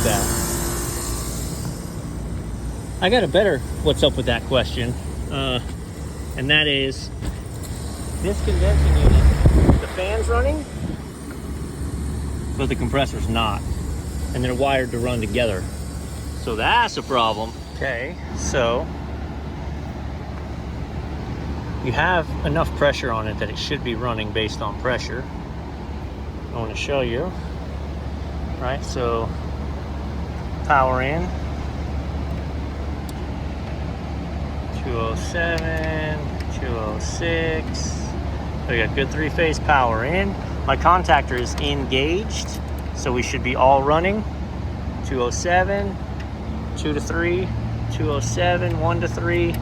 that. I got a better what's up with that question, and that is this condensing unit, the fan's running, but the compressor's not, and they're wired to run together. So that's a problem. Okay, so you have enough pressure on it that it should be running based on pressure. I want to show you, right? So power in, 207, 206. We got good three-phase power in. My contactor is engaged, so we should be all running. 207, 2 to 3, 207, 1 to 3,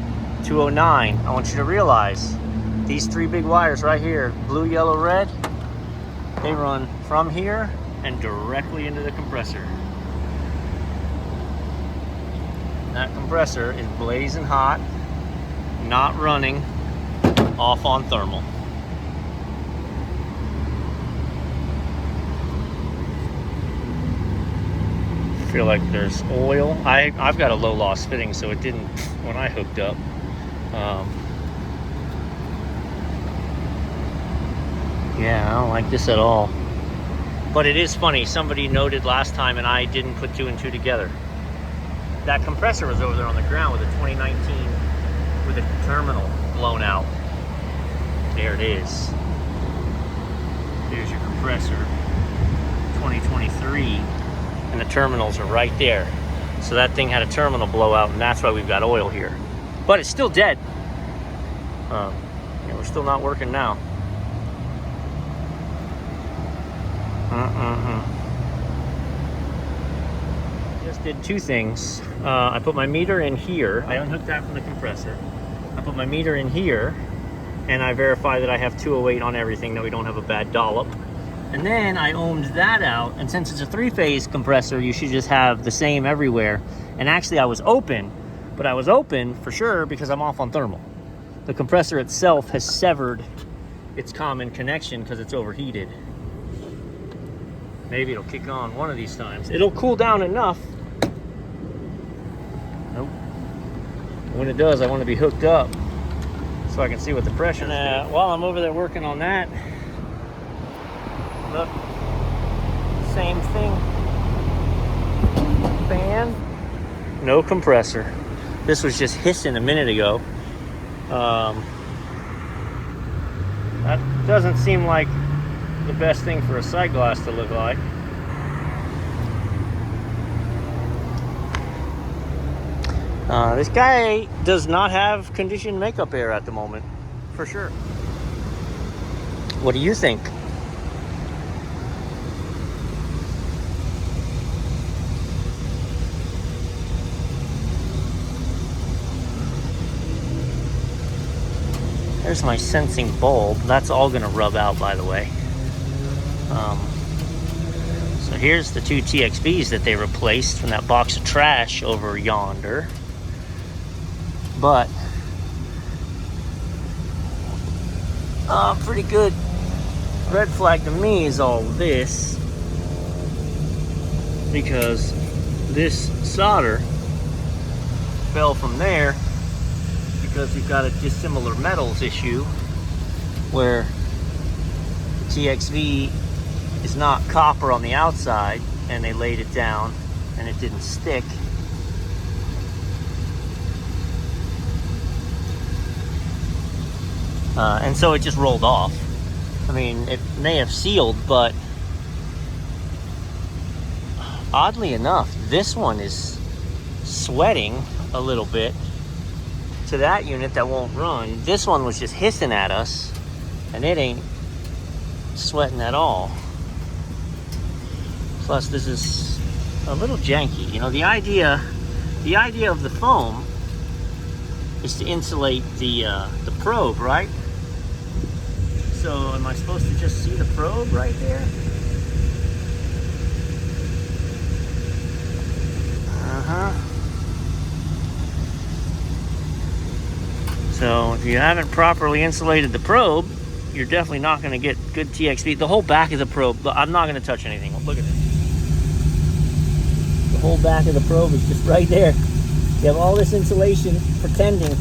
209. I want you to realize these three big wires right here, blue, yellow, red, they run from here and directly into the compressor. That compressor is blazing hot, not running, off on thermal. I feel like there's oil. I've got a low loss fitting, so it didn't when I hooked up. Yeah, I don't like this at all. But it is funny, somebody noted last time and I didn't put 2 and 2 together. That compressor was over there on the ground with a 2019 with a terminal blown out. There it is. There's your compressor, 2023, and the terminals are right there. So that thing had a terminal blowout, and that's why we've got oil here. But it's still dead. Yeah, we're still not working now. Just did two things. I put my meter in here. I unhooked that from the compressor. I put my meter in here, and I verify that I have 208 on everything, that we don't have a bad dollop. And then I ohmed that out, and since it's a three-phase compressor, you should just have the same everywhere. And actually I was open, but I was open for sure because I'm off on thermal. The compressor itself has severed its common connection because it's overheated. Maybe it'll kick on one of these times. It'll cool down enough. Nope. When it does, I want to be hooked up so I can see what the pressure is. While I'm over there working on that, look, same thing. Fan, no compressor. This was just hissing a minute ago. That doesn't seem like the best thing for a sight glass to look like. This guy does not have conditioned makeup air at the moment, for sure. What do you think? There's my sensing bulb. That's all gonna rub out, by the way. So here's the two TXVs that they replaced from that box of trash over yonder. But pretty good red flag to me is all this, because this solder fell from there because you've got a dissimilar metals issue where TXV is not copper on the outside, and they laid it down and it didn't stick. And so it just rolled off. I mean, it may have sealed, but oddly enough, this one is sweating a little bit to that unit that won't run. This one was just hissing at us, and it ain't sweating at all. Plus, this is a little janky. You know, the idea of the foam is to insulate the probe, right? So, am I supposed to just see the probe right there? So, if you haven't properly insulated the probe, you're definitely not going to get good TXV. The whole back of the probe, I'm not going to touch anything. Look at this. The whole back of the probe is just right there. You have all this insulation pretending